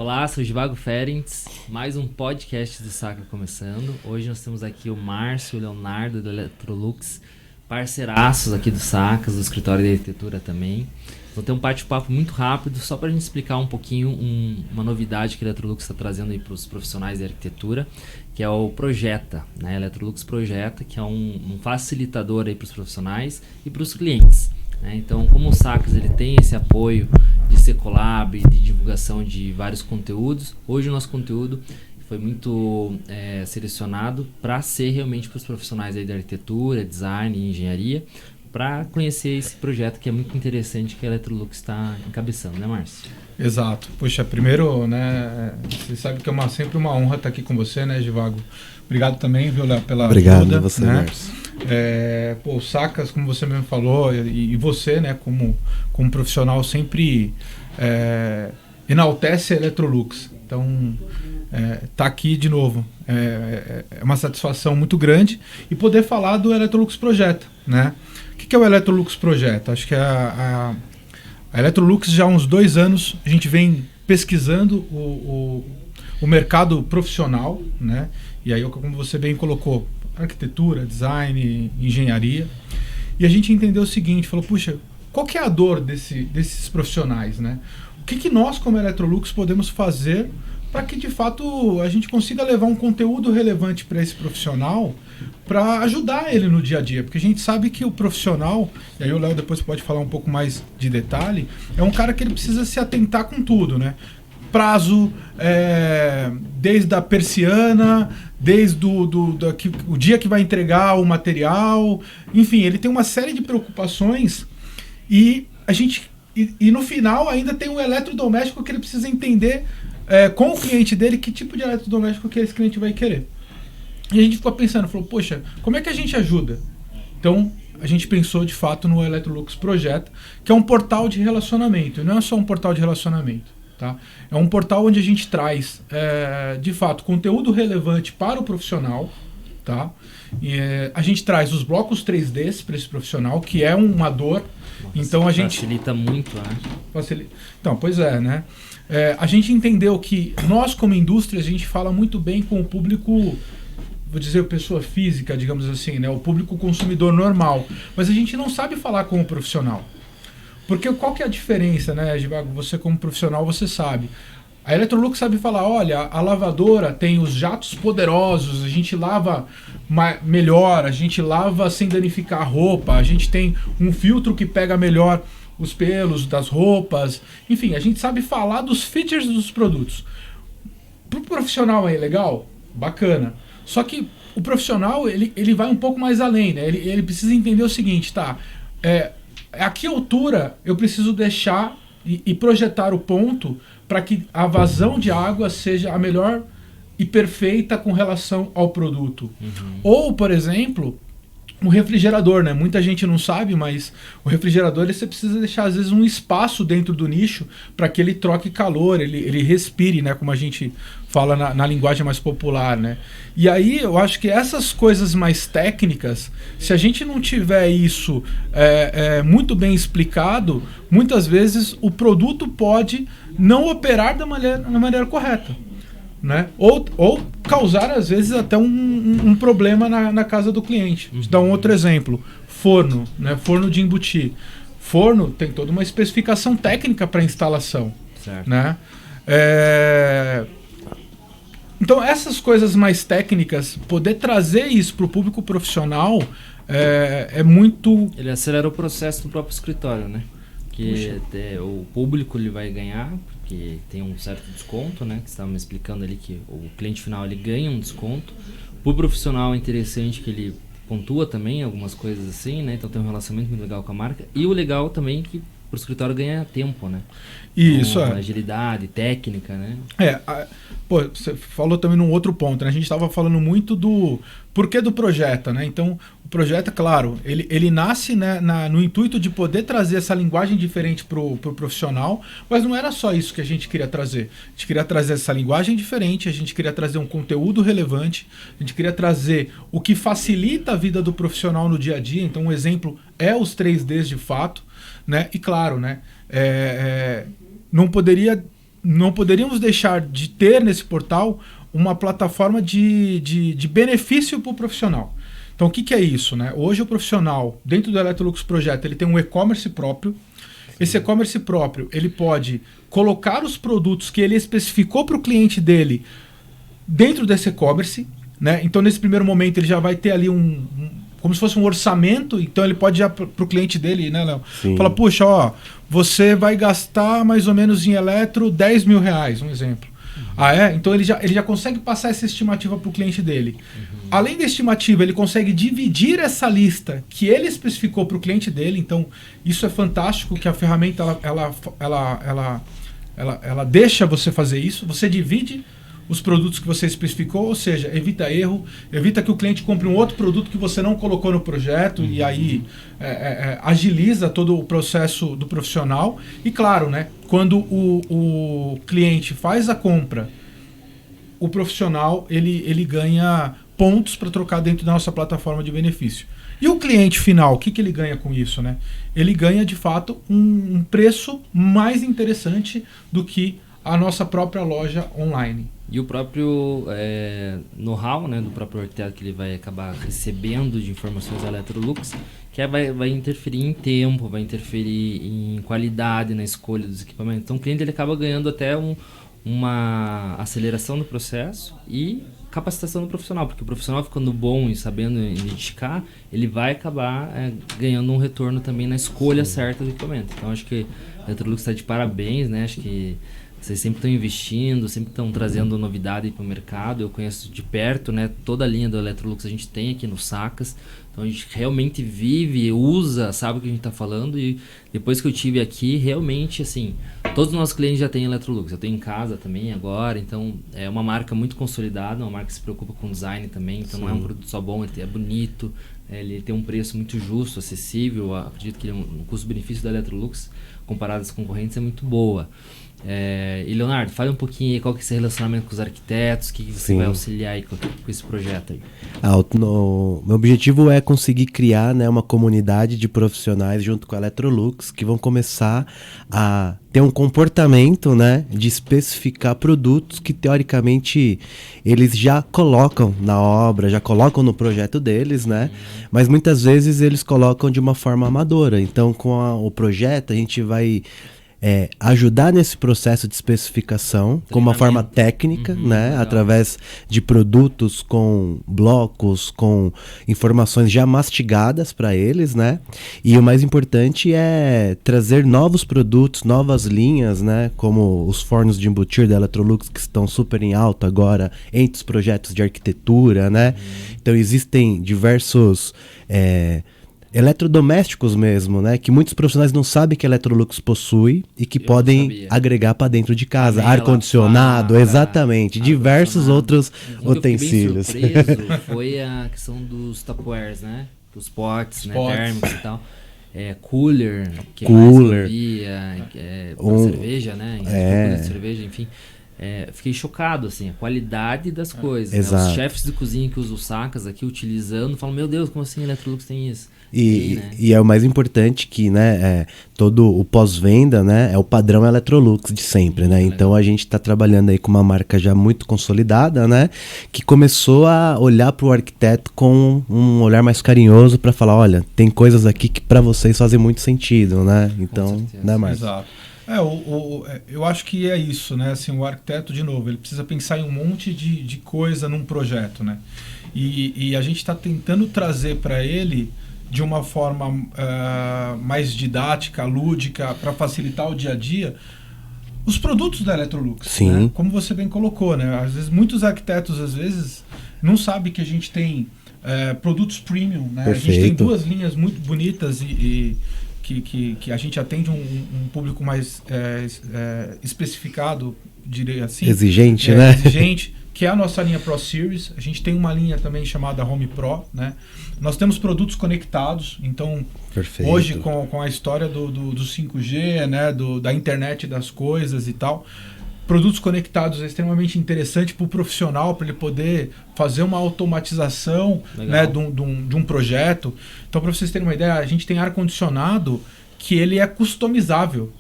Olá, sou o Givago Ferentz, mais um podcast do Saca começando. Hoje nós temos aqui o Márcio e o Leonardo do Electrolux, parceiraços aqui do Sacas, do escritório de arquitetura também. Vou ter um bate-papo muito rápido, só para a gente explicar um pouquinho uma novidade que a Electrolux está trazendo aí para os profissionais de arquitetura, que é o Projeta, né? Electrolux Projeta, que é um facilitador aí para os profissionais e para os clientes, né? Então, como o Sacas ele tem esse apoio de C-Collab, de divulgação de vários conteúdos, hoje o nosso conteúdo foi muito selecionado para ser realmente para os profissionais aí de arquitetura, design e engenharia, para conhecer esse projeto que é muito interessante que a Electrolux está encabeçando, né, Márcio? Exato. Poxa, primeiro, né, você sabe que é sempre uma honra estar aqui com você, né, Givago? Obrigado também, viu, Léo, pela Obrigado ajuda, a você, né? Márcio. O Sacas, como você mesmo falou, e você, né, como profissional, sempre enaltece a Electrolux. Então, tá aqui de novo. É uma satisfação muito grande e poder falar do Electrolux Projeta, né? O que é o Electrolux Projeta? Acho que a Electrolux já há uns 2 anos a gente vem pesquisando o mercado profissional, né? E aí, como você bem colocou, arquitetura, design, engenharia. E a gente entendeu o seguinte, falou, puxa, qual que é a dor desses profissionais, né? O que nós, como Electrolux, podemos fazer para que, de fato, a gente consiga levar um conteúdo relevante para esse profissional, para ajudar ele no dia a dia? Porque a gente sabe que o profissional, e aí o Léo depois pode falar um pouco mais de detalhe, é um cara que ele precisa se atentar com tudo, né? Prazo, desde a persiana, desde o dia que vai entregar o material, enfim, ele tem uma série de preocupações e no final ainda tem um eletrodoméstico que ele precisa entender com o cliente dele que tipo de eletrodoméstico que esse cliente vai querer. E a gente ficou pensando, falou, poxa, como é que a gente ajuda? Então, a gente pensou de fato no Electrolux Projeta, que é um portal de relacionamento, e não é só um portal de relacionamento. Tá? É um portal onde a gente traz, de fato, conteúdo relevante para o profissional. Tá? E, a gente traz os blocos 3Ds para esse profissional, que é uma dor. Nossa, então a gente facilita muito, né? Então, pois é, né? A gente entendeu que nós, como indústria, a gente fala muito bem com o público, vou dizer, pessoa física, digamos assim, né? O público consumidor normal. Mas a gente não sabe falar com o profissional. Porque qual que é a diferença, né, Givago? Você como profissional, você sabe. A Electrolux sabe falar, olha, a lavadora tem os jatos poderosos, a gente lava melhor, a gente lava sem danificar a roupa, a gente tem um filtro que pega melhor os pelos das roupas. Enfim, a gente sabe falar dos features dos produtos. Para o profissional é legal? Bacana. Só que o profissional, ele vai um pouco mais além, né? Ele precisa entender o seguinte, tá? A que altura eu preciso deixar e projetar o ponto para que a vazão de água seja a melhor e perfeita com relação ao produto. Uhum. Ou, por exemplo, um refrigerador, né? Muita gente não sabe, mas o refrigerador você precisa deixar às vezes um espaço dentro do nicho para que ele troque calor, ele respire, né? Como a gente fala na linguagem mais popular, né? E aí eu acho que essas coisas mais técnicas, se a gente não tiver isso muito bem explicado, muitas vezes o produto pode não operar da maneira correta, né? Ou causar às vezes até um problema na casa do cliente. Vou dar um outro exemplo, forno, né? Forno de embutir. Forno tem toda uma especificação técnica para instalação, certo, né? Então essas coisas mais técnicas, poder trazer isso para o público profissional é muito... Ele acelera o processo do próprio escritório, né? Que o público ele vai ganhar, porque tem um certo desconto, né? Que você estava me explicando ali que o cliente final ele ganha um desconto. Para o profissional é interessante que ele pontua também algumas coisas assim, né? Então tem um relacionamento muito legal com a marca. E o legal também é que o escritório ganha tempo, né? Isso, então, agilidade, técnica, né? Você falou também num outro ponto, né? A gente estava falando muito do porquê do Projeta, né? Então, o Projeta, claro, ele nasce, né, no intuito de poder trazer essa linguagem diferente pro profissional, mas não era só isso que a gente queria trazer. A gente queria trazer essa linguagem diferente, a gente queria trazer um conteúdo relevante, a gente queria trazer o que facilita a vida do profissional no dia a dia. Então, um exemplo é os 3Ds de fato, né? E claro, né? Não poderia não poderíamos deixar de ter nesse portal uma plataforma de benefício para o profissional. Então, o que é isso, né? Hoje o profissional, dentro do Electrolux Projeto, ele tem um e-commerce próprio. Esse e-commerce próprio, ele pode colocar os produtos que ele especificou para o cliente dele dentro desse e-commerce, né? Então, nesse primeiro momento, ele já vai ter ali como se fosse um orçamento. Então, ele pode ir para o cliente dele, né, Léo? Fala, puxa, ó, você vai gastar mais ou menos em eletro 10 mil reais, um exemplo. Ah, é? Então ele já consegue passar essa estimativa para o cliente dele. Além da estimativa, ele consegue dividir essa lista que ele especificou para o cliente dele. Então, isso é fantástico, que a ferramenta ela deixa você fazer isso. Você divide os produtos que você especificou, ou seja, evita erro, evita que o cliente compre um outro produto que você não colocou no projeto, e aí agiliza todo o processo do profissional. E claro, né, quando o cliente faz a compra, o profissional ele ganha pontos para trocar dentro da nossa plataforma de benefício. E o cliente final, o que ele ganha com isso, né? Ele ganha, de fato, um preço mais interessante do que a nossa própria loja online. E o próprio know-how, né, do próprio arquiteto que ele vai acabar recebendo de informações da Electrolux, que vai interferir em tempo, vai interferir em qualidade na escolha dos equipamentos. Então o cliente ele acaba ganhando até uma aceleração do processo e capacitação do profissional, porque o profissional ficando bom e sabendo identificar, ele vai acabar ganhando um retorno também na escolha certa do equipamento. Então acho que a Electrolux está de parabéns, né? Acho que vocês sempre estão investindo, sempre estão trazendo novidade para o mercado. Eu conheço de perto, né? Toda a linha do Electrolux a gente tem aqui no Sacas. Então a gente realmente vive, usa, sabe o que a gente está falando. E depois que eu tive aqui, realmente, assim, todos os nossos clientes já têm Electrolux. Eu tenho em casa também agora. Então é uma marca muito consolidada, uma marca que se preocupa com design também. Então Sim. Não é um produto só bom, ele é bonito. Ele tem um preço muito justo, acessível. Acredito que o custo-benefício da Electrolux, comparado às concorrentes, é muito boa. E Leonardo, fale um pouquinho aí qual que é esse relacionamento com os arquitetos, o que você Sim. vai auxiliar aí com esse projeto aí. Meu objetivo é conseguir criar, né, uma comunidade de profissionais junto com a Electrolux que vão começar a ter um comportamento, né, de especificar produtos que teoricamente eles já colocam na obra, já colocam no projeto deles, né, mas muitas vezes eles colocam de uma forma amadora. Então com o projeto a gente vai ajudar nesse processo de especificação com uma forma técnica, né, legal. Através de produtos com blocos, com informações já mastigadas para eles, né, e o mais importante é trazer novos produtos, novas linhas, né, como os fornos de embutir da Electrolux que estão super em alta agora entre os projetos de arquitetura, né, então existem diversos eletrodomésticos mesmo, né? Que muitos profissionais não sabem que a Electrolux possui e que podem agregar para dentro de casa. Ar-condicionado, exatamente. Diversos outros utensílios. O que eu fiquei bem surpreso foi a questão dos Tupperwares, né? Os potes, né? Térmicos e tal. Cooler, que mais via, cerveja, né? De cerveja, enfim. Fiquei chocado, assim, a qualidade das coisas. Né? Os chefes de cozinha que usam Sacas aqui utilizando, falam, meu Deus, como assim a Electrolux tem isso? E é o mais importante que, né, todo o pós-venda, né, é o padrão Electrolux de sempre, né? Então a gente está trabalhando aí com uma marca já muito consolidada, né, que começou a olhar para o arquiteto com um olhar mais carinhoso para falar, olha, tem coisas aqui que para vocês fazem muito sentido, né? Então, né, Marcos? Exato. Eu acho que é isso, né? Assim, o arquiteto, de novo, ele precisa pensar em um monte de coisa num projeto, né? E a gente está tentando trazer para ele de uma forma mais didática, lúdica, para facilitar o dia a dia, os produtos da Electrolux. Sim. Né? Como você bem colocou, né? Às vezes, muitos arquitetos, não sabem que a gente tem produtos premium, né? Perfeito. A gente tem duas linhas muito bonitas que a gente atende um público mais especificado, diria assim. Exigente, né? Exigente, que é a nossa linha Pro Series. A gente tem uma linha também chamada Home Pro, né? Nós temos produtos conectados, então Perfeito. Hoje com a história do 5G, né? Da internet das coisas e tal, produtos conectados é extremamente interessante para o profissional, para ele poder fazer uma automatização, né, de um projeto. Então, para vocês terem uma ideia, a gente tem ar-condicionado que ele é customizável.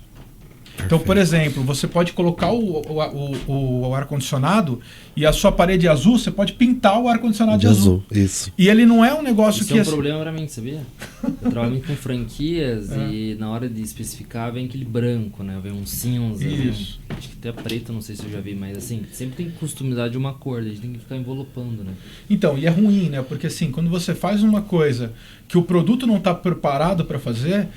Então, por exemplo, você pode colocar o ar-condicionado e a sua parede azul, você pode pintar o ar-condicionado de azul. Isso. E ele não é um negócio Isso que... é um problema pra mim, sabia? Eu trabalho muito com franquias e na hora de especificar vem aquele branco, né? Vem um cinza, Isso. acho que até preto, não sei se eu já vi, mas assim, sempre tem que customizar de uma cor, a gente tem que ficar envelopando, né? Então, e é ruim, né? Porque assim, quando você faz uma coisa que o produto não está preparado para fazer,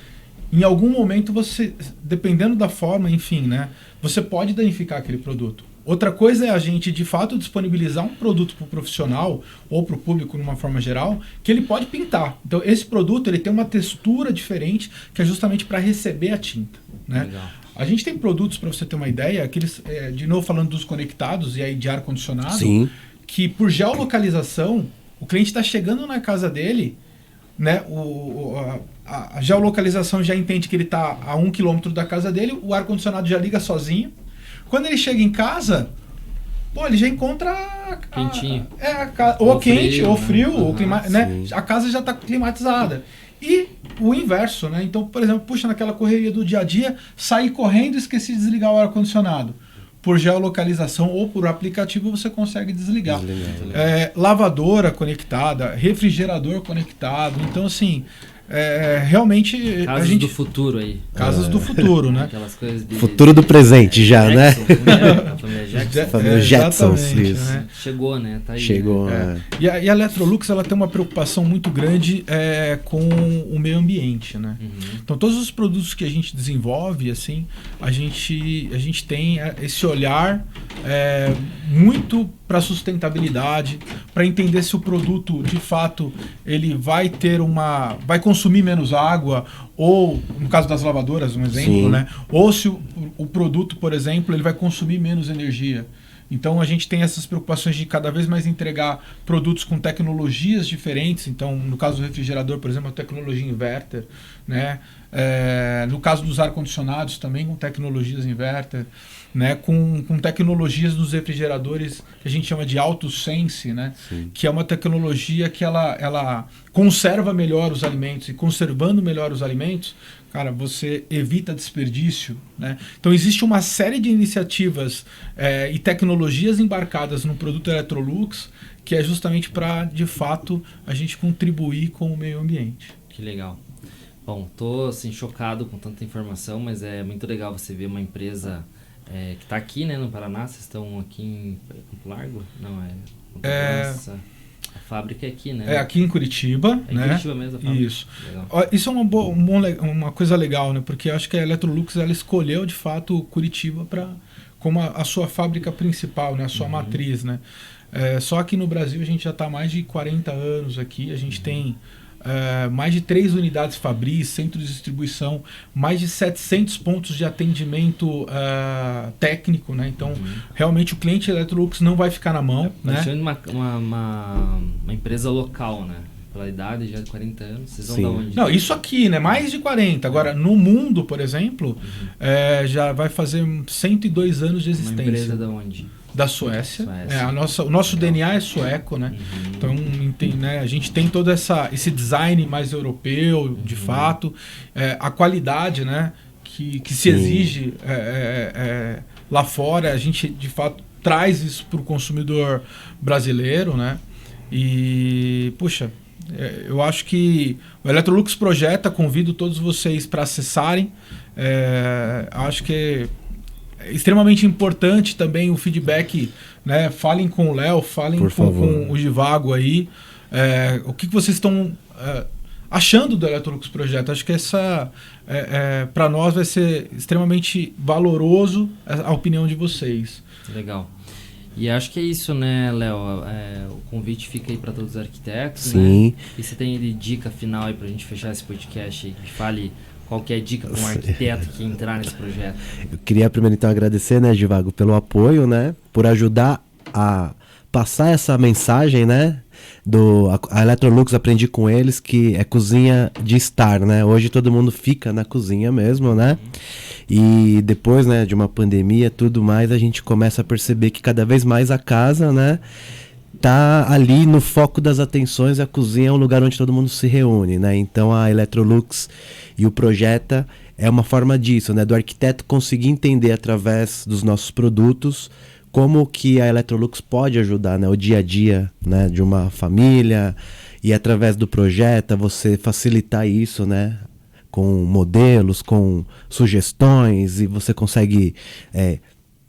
em algum momento você, dependendo da forma, enfim, né? Você pode danificar aquele produto. Outra coisa é a gente, de fato, disponibilizar um produto para o profissional ou para o público, de uma forma geral, que ele pode pintar. Então, esse produto ele tem uma textura diferente, que é justamente para receber a tinta, né? Legal. A gente tem produtos, para você ter uma ideia, que eles, de novo falando dos conectados e aí de ar-condicionado, Sim. que por geolocalização, o cliente está chegando na casa dele, né? A geolocalização já entende que ele está a 1 km da casa dele, o ar-condicionado já liga sozinho. Quando ele chega em casa, pô, ele já encontra Quentinho. ou quente, frio, ou né? frio, ou né? Sim. A casa já está climatizada. E o inverso, né? Então, por exemplo, puxa, naquela correria do dia a dia, sair correndo e esqueci de desligar o ar-condicionado. Por geolocalização ou por aplicativo você consegue desligar. Lavadora conectada, refrigerador conectado. Então, assim, realmente... Casas do futuro aí. Casas do futuro, né? Aquelas coisas de... Futuro do presente já, né? A família Jackson. Família Jetsons, Exatamente, isso. né? Chegou, né? Tá aí, Chegou. né? E a Electrolux ela tem uma preocupação muito grande com o meio ambiente, né? Uhum. Então todos os produtos que a gente desenvolve, assim, a gente tem esse olhar muito para sustentabilidade, para entender se o produto de fato ele vai consumir menos água, ou no caso das lavadoras, um exemplo, Sim. né? Ou se o produto, por exemplo, ele vai consumir menos energia. Então a gente tem essas preocupações de cada vez mais entregar produtos com tecnologias diferentes. Então, no caso do refrigerador, por exemplo, a tecnologia inverter, né? No caso dos ar-condicionados também com tecnologias inverter, né? Com tecnologias dos refrigeradores que a gente chama de AutoSense, né? Sim. Que é uma tecnologia que ela conserva melhor os alimentos, e conservando melhor os alimentos, cara, você evita desperdício, né? Então existe uma série de iniciativas e tecnologias embarcadas no produto Electrolux que é justamente para, de fato, a gente contribuir com o meio ambiente. Que legal. Bom, tô assim, chocado com tanta informação, mas é muito legal você ver uma empresa que está aqui, né, no Paraná. Vocês estão aqui em Campo Largo? Não, Nossa, a fábrica é aqui, né? É aqui em Curitiba, É em né? Curitiba mesmo a fábrica? Isso. Legal. Ó, isso é uma coisa legal, né? Porque eu acho que a Electrolux ela escolheu, de fato, Curitiba como a sua fábrica principal, né? A sua matriz, né? Só que no Brasil a gente já está há mais de 40 anos aqui. A gente tem mais de 3 unidades Fabris, centro de distribuição, mais de 700 pontos de atendimento técnico, né? Então, realmente o cliente Electrolux não vai ficar na mão, né? Sendo uma empresa local, né? Pela idade já de 40 anos, vocês vão Sim. da onde? Não, isso aqui, né? Mais de 40. Agora, no mundo, por exemplo, já vai fazer 102 anos de Uma existência. empresa da onde? Da Suécia. Suécia. O nosso DNA é sueco, né? Então, né, a gente tem todo esse design mais europeu, de fato. A qualidade, né? Que se exige lá fora, a gente, de fato, traz isso para o consumidor brasileiro, né? E, puxa, eu acho que o Electrolux Projeta, convido todos vocês para acessarem. Acho que é extremamente importante também o feedback, né? Falem com o Léo, falem com o Givago aí. O que vocês estão achando do Electrolux Projeta? Acho que para nós vai ser extremamente valoroso a opinião de vocês. Legal. E acho que é isso, né, Léo? O convite fica aí para todos os arquitetos. Sim. Né? E você tem de dica final aí para a gente fechar esse podcast aí, que fale qual que é a dica para um arquiteto que entrar nesse projeto. Eu queria primeiro então agradecer, né, Givago, pelo apoio, né, por ajudar a passar essa mensagem, né, a Electrolux, aprendi com eles que é cozinha de estar, né, hoje todo mundo fica na cozinha mesmo, né, e depois, né, de uma pandemia tudo mais, a gente começa a perceber que cada vez mais a casa, né, tá ali no foco das atenções. A cozinha é um lugar onde todo mundo se reúne, né? Então a Electrolux e o Projeta, é uma forma disso, né? Do arquiteto conseguir entender através dos nossos produtos como que a Electrolux pode ajudar, né? O dia a dia, né? De uma família, e através do projeto você facilitar isso, né? Com modelos, com sugestões, e você consegue...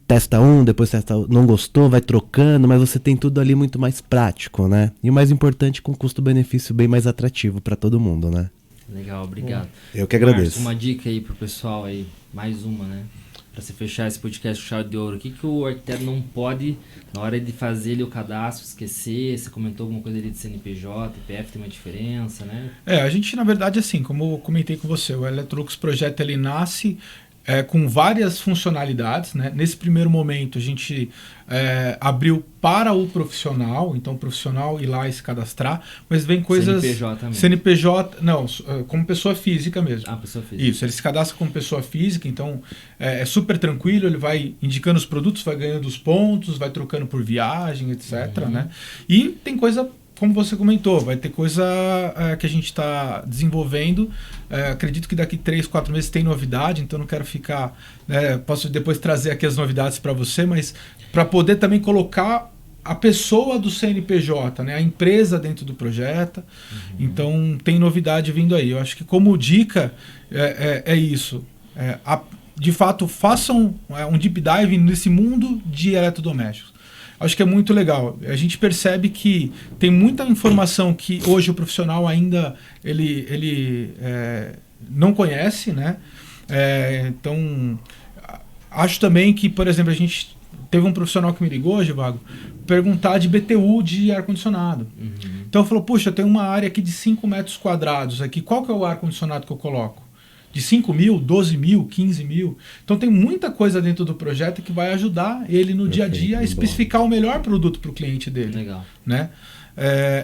testa depois testa, não gostou, vai trocando, mas você tem tudo ali muito mais prático, né? E o mais importante, com custo-benefício bem mais atrativo para todo mundo, né? Legal, obrigado. Eu que agradeço. Márcio, uma dica aí pro pessoal aí, mais uma, né? Pra você fechar esse podcast com chave de ouro, o que o arquiteto não pode, na hora de fazer ali o cadastro, esquecer? Você comentou alguma coisa ali de CNPJ, IPF, tem uma diferença, né? A gente, na verdade, assim, como eu comentei com você, o Electrolux Projeto, ele nasce com várias funcionalidades, né? Nesse primeiro momento, a gente abriu para o profissional, então o profissional ir lá e se cadastrar, mas vem coisas... CNPJ também. CNPJ, não, como pessoa física mesmo. Ah, pessoa física. Isso, ele se cadastra como pessoa física, então é super tranquilo, ele vai indicando os produtos, vai ganhando os pontos, vai trocando por viagem, etc, né? E tem coisa... Como você comentou, vai ter coisa que a gente está desenvolvendo. Acredito que daqui 3, 4 meses tem novidade, então não quero ficar... posso depois trazer aqui as novidades para você, mas para poder também colocar a pessoa do CNPJ, né, a empresa dentro do projeto. Então tem novidade vindo aí. Eu acho que como dica é isso. De fato, façam um deep dive nesse mundo de eletrodomésticos. Acho que é muito legal. A gente percebe que tem muita informação que hoje o profissional ainda ele não conhece, né? Então, acho também que, por exemplo, a gente teve um profissional que me ligou, Givago, perguntar de BTU de ar-condicionado. Então, falou, puxa, eu tenho uma área aqui de 5 metros quadrados aqui, qual que é o ar-condicionado que eu coloco? De 5 mil, 12 mil, 15 mil. Então tem muita coisa dentro do projeto que vai ajudar ele no dia a dia a especificar o melhor produto para o cliente dele. Legal. Né?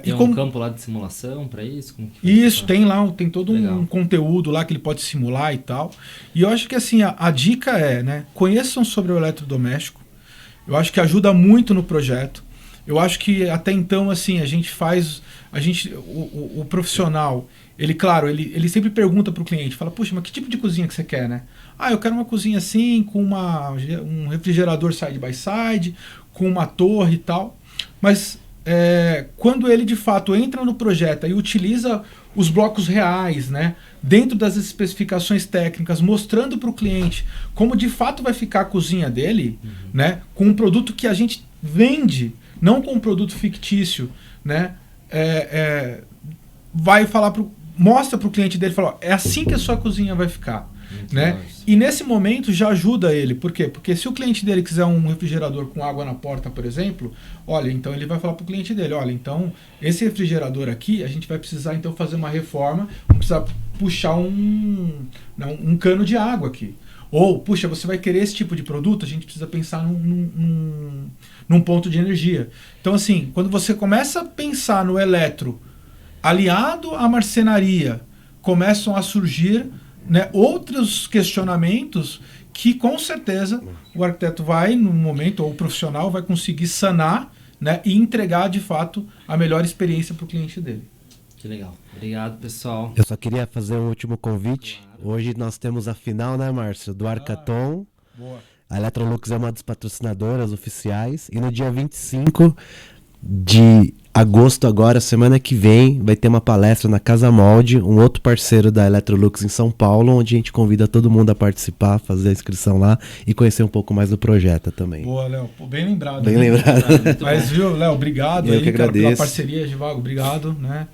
Tem um campo lá de simulação para isso? Como que isso, tem lá, tem todo um conteúdo lá que ele pode simular e tal. E eu acho que assim, a dica né, conheçam sobre o eletrodoméstico. Eu acho que ajuda muito no projeto. Eu acho que até então, assim, o profissional... Ele, claro, ele sempre pergunta para o cliente, fala, puxa, mas que tipo de cozinha que você quer, né? Eu quero uma cozinha assim, com um refrigerador side by side, com uma torre e tal. Mas quando ele, de fato, entra no projeto e utiliza os blocos reais, né, dentro das especificações técnicas, mostrando para o cliente como, de fato, vai ficar a cozinha dele, né, com um produto que a gente vende, não com um produto fictício, né, vai falar mostra para o cliente dele, fala, é assim que a sua cozinha vai ficar, né? E nesse momento já ajuda ele, por quê? Porque se o cliente dele quiser um refrigerador com água na porta, por exemplo, olha, então ele vai falar para o cliente dele, olha, então esse refrigerador aqui, a gente vai precisar então fazer uma reforma, vamos precisar puxar um cano de água aqui. Ou, puxa, você vai querer esse tipo de produto, a gente precisa pensar num ponto de energia. Então, assim, quando você começa a pensar no eletro, aliado à marcenaria, começam a surgir, né, outros questionamentos que, com certeza, o arquiteto vai, no momento, ou o profissional vai conseguir sanar, né, e entregar, de fato, a melhor experiência para o cliente dele. Que legal. Obrigado, pessoal. Eu só queria fazer um último convite. Claro. Hoje nós temos a final, né, Márcio, do Arcaton. Boa. A Electrolux é uma das patrocinadoras oficiais. E no dia 25 de agosto agora, semana que vem, vai ter uma palestra na Casa Molde, um outro parceiro da Electrolux em São Paulo, onde a gente convida todo mundo a participar, fazer a inscrição lá e conhecer um pouco mais do projeto também. Boa, Léo. Bem lembrado. Bem lembrado. Mas, viu, Léo, obrigado aí, cara, pela parceria, Givago, obrigado, né?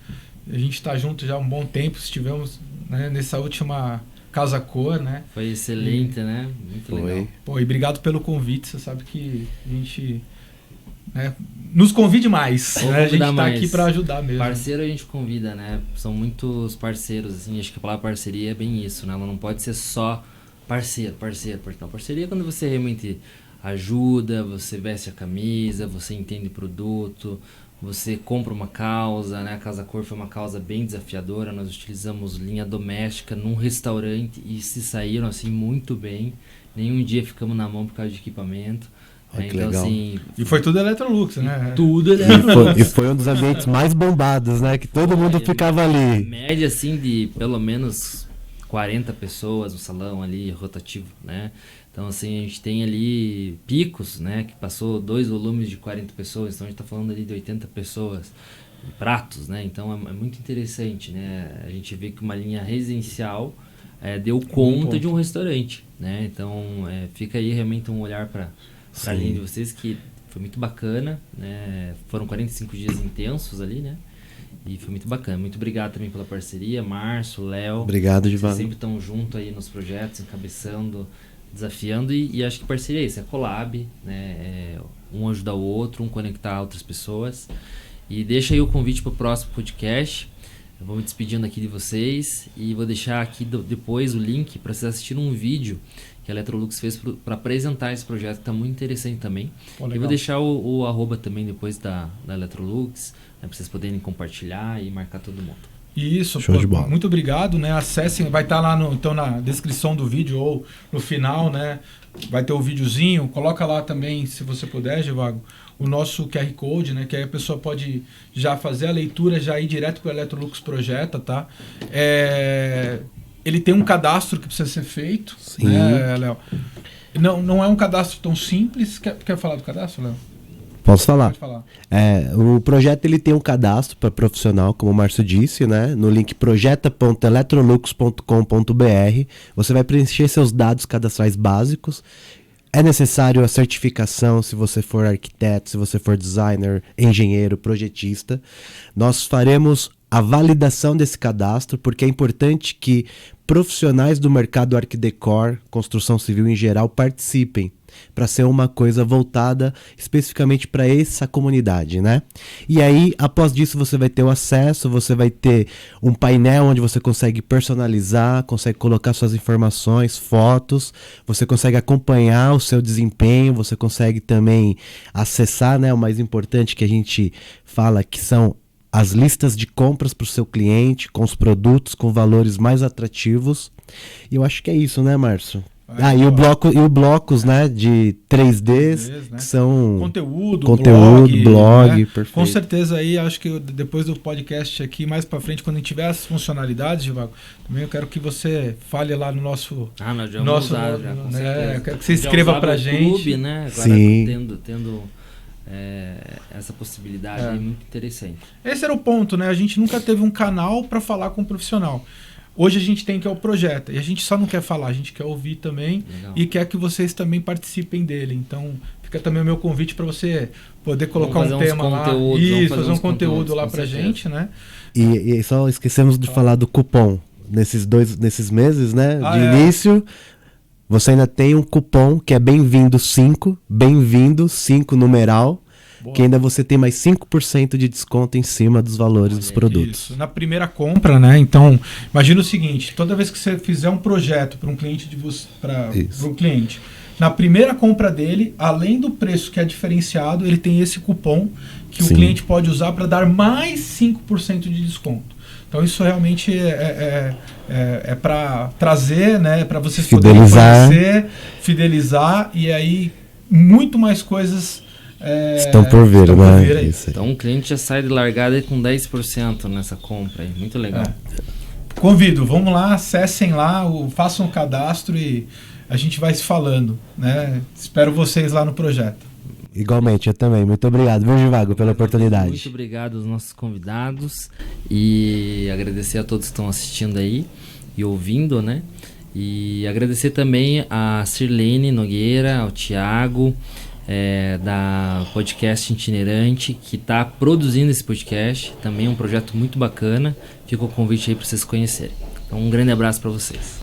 A gente está junto já há um bom tempo, estivemos, né, nessa última Casa Cor, né? Foi excelente, né? Muito legal. E obrigado pelo convite, você sabe que a gente... né, nos convide mais, né? A gente está aqui para ajudar mesmo. Parceiro a gente convida, né? São muitos parceiros, assim, acho que a palavra parceria é bem isso, né? Ela não pode ser só parceiro. Não, parceria é quando você realmente ajuda, você veste a camisa, você entende o produto, você compra uma causa, né? A Casa Cor foi uma causa bem desafiadora, nós utilizamos linha doméstica num restaurante e se saíram assim muito bem, nenhum dia ficamos na mão por causa de equipamento. Então, legal. Assim, e foi tudo Electrolux, né? Tudo Electrolux. E foi um dos ambientes mais bombados, né? Que todo mundo ficava ali. Média, assim, de pelo menos 40 pessoas no salão ali, rotativo, né? Então, assim, a gente tem ali picos, né? Que passou 2 volumes de 40 pessoas, então a gente está falando ali de 80 pessoas, pratos, né? Então, é muito interessante, né? A gente vê que uma linha residencial deu conta de um restaurante, né? Então, fica aí realmente um olhar para a linha de vocês, que foi muito bacana, né? Foram 45 dias intensos ali, né? E foi muito bacana. Muito obrigado também pela parceria, Márcio, Léo. Obrigado, Divago. Vocês sempre estão junto aí nos projetos, encabeçando, desafiando, e acho que parceria é isso, é collab, né? Um ajudar o outro, um conectar outras pessoas. E deixa aí o convite para o próximo podcast. Eu vou me despedindo aqui de vocês e vou deixar aqui depois o link para vocês assistirem um vídeo que a Electrolux fez para apresentar esse projeto, que está muito interessante também. E vou deixar o arroba também depois da Electrolux, né, para vocês poderem compartilhar e marcar todo mundo. Isso, show de bola. Muito obrigado, né? Acessem, vai estar lá então na descrição do vídeo ou no final, né? Vai ter o videozinho, coloca lá também, se você puder, Divago, o nosso QR Code, né? Que aí a pessoa pode já fazer a leitura, já ir direto para o Electrolux Projeta, tá? Ele tem um cadastro que precisa ser feito, né, Léo? Não é um cadastro tão simples. Quer falar do cadastro, Léo? Posso falar? Pode falar. O projeto ele tem um cadastro para profissional, como o Márcio disse, né? No link projeta.electrolux.com.br. Você vai preencher seus dados cadastrais básicos. É necessário a certificação se você for arquiteto, se você for designer, engenheiro, projetista. Nós faremos a validação desse cadastro, porque é importante que profissionais do mercado Arquidecor, construção civil em geral, participem, para ser uma coisa voltada especificamente para essa comunidade, né? E aí, após disso, você vai ter o acesso, você vai ter um painel onde você consegue personalizar, consegue colocar suas informações, fotos, você consegue acompanhar o seu desempenho, você consegue também acessar, né, o mais importante que a gente fala, que são as listas de compras para o seu cliente, com os produtos com valores mais atrativos. E eu acho que é isso, né, Márcio? E o blocos, né, de 3Ds, né? Que são conteúdo, blog, né? Perfeito. Com certeza aí, acho que depois do podcast aqui, mais pra frente, quando a gente tiver as funcionalidades, Divago, também eu quero que você fale lá no nosso... nós já vamos usar, já, com certeza. Eu quero que você escreva pra gente. YouTube, né? Agora tendo essa possibilidade é muito interessante. Esse era o ponto, né? A gente nunca teve um canal para falar com um profissional. Hoje a gente tem, que é o Projeta, e a gente só não quer falar, a gente quer ouvir também. Legal. E quer que vocês também participem dele. Então fica também o meu convite para você poder colocar um tema lá. Isso, fazer um conteúdo lá pra gente, né? E só esquecemos de falar do cupom. Nesses meses, né? Início, você ainda tem um cupom que é bem-vindo 5 numeral. Boa. Que ainda você tem mais 5% de desconto em cima dos valores dos produtos. Isso. Na primeira compra, né? Então, imagina o seguinte, toda vez que você fizer um projeto para um cliente para um cliente, na primeira compra dele, além do preço que é diferenciado, ele tem esse cupom que o cliente pode usar para dar mais 5% de desconto. Então isso realmente é para trazer, né, para vocês poderem conhecer, fidelizar, e aí muito mais coisas estão por vir, né? Então o cliente já sai de largada com 10% nessa compra aí. Muito legal. Convido, vamos lá, acessem lá, façam o cadastro e a gente vai se falando, né? Espero vocês lá no projeto. Igualmente, eu também. Muito obrigado, viu, Divago, pela oportunidade. Muito obrigado aos nossos convidados e agradecer a todos que estão assistindo aí e ouvindo, né? E agradecer também a Sirlene Nogueira, ao Thiago, da Podcast Itinerante, que está produzindo esse podcast. Também é um projeto muito bacana. Fica o convite aí para vocês conhecerem. Então, um grande abraço para vocês.